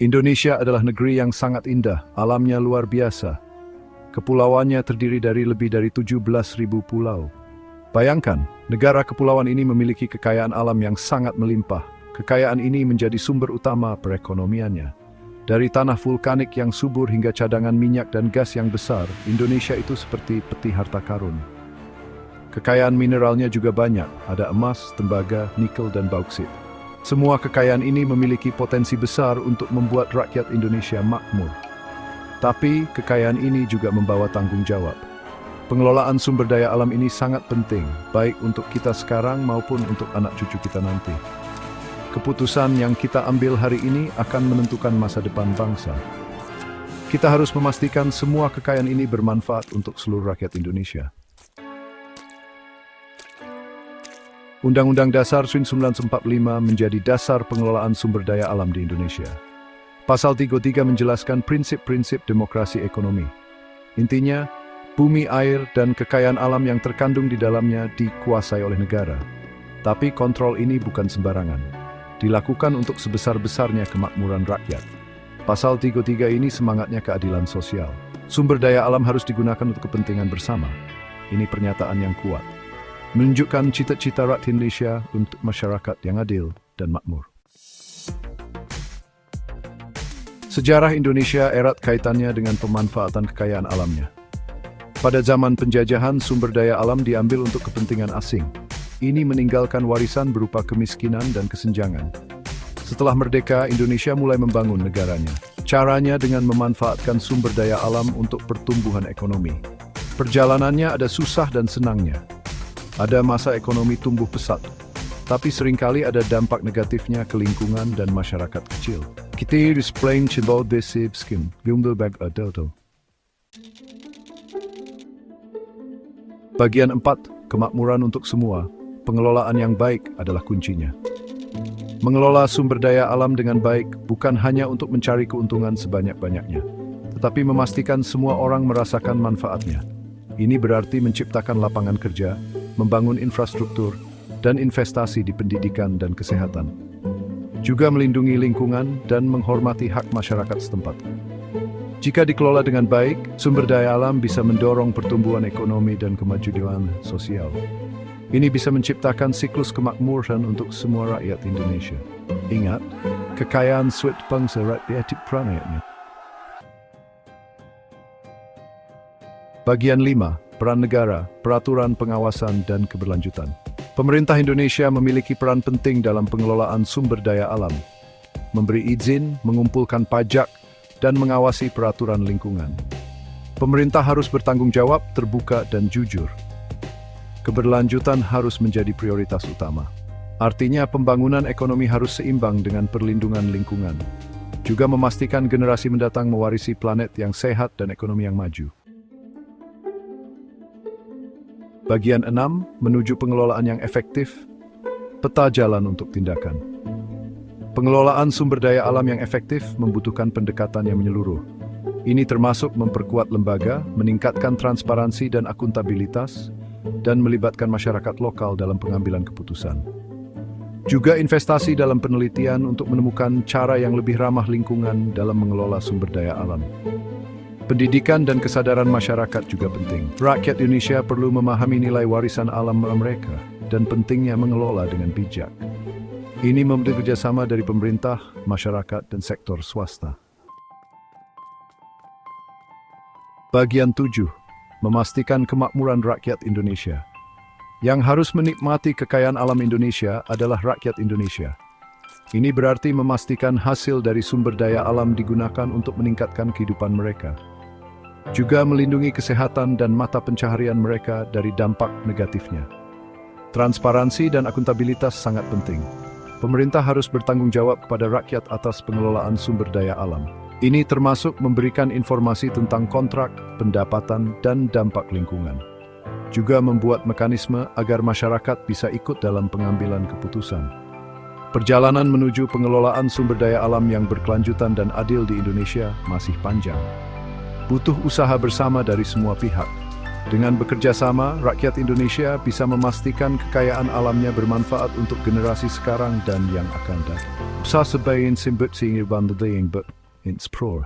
Indonesia adalah negeri yang sangat indah, alamnya luar biasa. Kepulauannya terdiri dari lebih dari 17.000 pulau. Bayangkan, negara kepulauan ini memiliki kekayaan alam yang sangat melimpah. Kekayaan ini menjadi sumber utama perekonomiannya. Dari tanah vulkanik yang subur hingga cadangan minyak dan gas yang besar, Indonesia itu seperti peti harta karun. Kekayaan mineralnya juga banyak, ada emas, tembaga, nikel, dan bauksit. Semua kekayaan ini memiliki potensi besar untuk membuat rakyat Indonesia makmur. Tapi, kekayaan ini juga membawa tanggung jawab. Pengelolaan sumber daya alam ini sangat penting, baik untuk kita sekarang maupun untuk anak cucu kita nanti. Keputusan yang kita ambil hari ini akan menentukan masa depan bangsa. Kita harus memastikan semua kekayaan ini bermanfaat untuk seluruh rakyat Indonesia. Undang-Undang Dasar 1945 menjadi dasar pengelolaan sumber daya alam di Indonesia. Pasal 33 menjelaskan prinsip-prinsip demokrasi ekonomi. Intinya, bumi, air, dan kekayaan alam yang terkandung di dalamnya dikuasai oleh negara. Tapi kontrol ini bukan sembarangan. Dilakukan untuk sebesar-besarnya kemakmuran rakyat. Pasal 33 ini semangatnya keadilan sosial. Sumber daya alam harus digunakan untuk kepentingan bersama. Ini pernyataan yang kuat. Menunjukkan cita-cita rakyat Indonesia untuk masyarakat yang adil dan makmur. Sejarah Indonesia erat kaitannya dengan pemanfaatan kekayaan alamnya. Pada zaman penjajahan, sumber daya alam diambil untuk kepentingan asing. Ini meninggalkan warisan berupa kemiskinan dan kesenjangan. Setelah merdeka, Indonesia mulai membangun negaranya. Caranya dengan memanfaatkan sumber daya alam untuk pertumbuhan ekonomi. Perjalanannya ada susah dan senangnya. Ada masa ekonomi tumbuh pesat, tapi seringkali ada dampak negatifnya ke lingkungan dan masyarakat kecil. Kita explain about this scheme. Bagian 4, kemakmuran untuk semua. Pengelolaan yang baik adalah kuncinya. Mengelola sumber daya alam dengan baik bukan hanya untuk mencari keuntungan sebanyak-banyaknya, tetapi memastikan semua orang merasakan manfaatnya. Ini berarti menciptakan lapangan kerja, membangun infrastruktur, dan investasi di pendidikan dan kesehatan. Juga melindungi lingkungan dan menghormati hak masyarakat setempat. Jika dikelola dengan baik, sumber daya alam bisa mendorong pertumbuhan ekonomi dan kemajuan sosial. Ini bisa menciptakan siklus kemakmuran untuk semua rakyat Indonesia. Ingat, kekayaan suatu bangsa rakyat pranayanya. Bagian 5. Peran negara, peraturan pengawasan dan keberlanjutan. Pemerintah Indonesia memiliki peran penting dalam pengelolaan sumber daya alam, memberi izin, mengumpulkan pajak, dan mengawasi peraturan lingkungan. Pemerintah harus bertanggung jawab, terbuka, dan jujur. Keberlanjutan harus menjadi prioritas utama. Artinya pembangunan ekonomi harus seimbang dengan perlindungan lingkungan. Juga memastikan generasi mendatang mewarisi planet yang sehat dan ekonomi yang maju. Bagian 6, menuju pengelolaan yang efektif, peta jalan untuk tindakan. Pengelolaan sumber daya alam yang efektif membutuhkan pendekatan yang menyeluruh. Ini termasuk memperkuat lembaga, meningkatkan transparansi dan akuntabilitas, dan melibatkan masyarakat lokal dalam pengambilan keputusan. Juga investasi dalam penelitian untuk menemukan cara yang lebih ramah lingkungan dalam mengelola sumber daya alam. Pendidikan dan kesadaran masyarakat juga penting. Rakyat Indonesia perlu memahami nilai warisan alam mereka dan pentingnya mengelola dengan bijak. Ini membutuhkan kerjasama dari pemerintah, masyarakat, dan sektor swasta. Bagian 7. Memastikan kemakmuran rakyat Indonesia. Yang harus menikmati kekayaan alam Indonesia adalah rakyat Indonesia. Ini berarti memastikan hasil dari sumber daya alam digunakan untuk meningkatkan kehidupan mereka. Juga melindungi kesehatan dan mata pencaharian mereka dari dampak negatifnya. Transparansi dan akuntabilitas sangat penting. Pemerintah harus bertanggung jawab kepada rakyat atas pengelolaan sumber daya alam. Ini termasuk memberikan informasi tentang kontrak, pendapatan, dan dampak lingkungan. Juga membuat mekanisme agar masyarakat bisa ikut dalam pengambilan keputusan. Perjalanan menuju pengelolaan sumber daya alam yang berkelanjutan dan adil di Indonesia masih panjang. Butuh usaha bersama dari semua pihak. Dengan bekerja sama, rakyat Indonesia bisa memastikan kekayaan alamnya bermanfaat untuk generasi sekarang dan yang akan datang. Sa sabayin simbut singir bandada yang ins pro.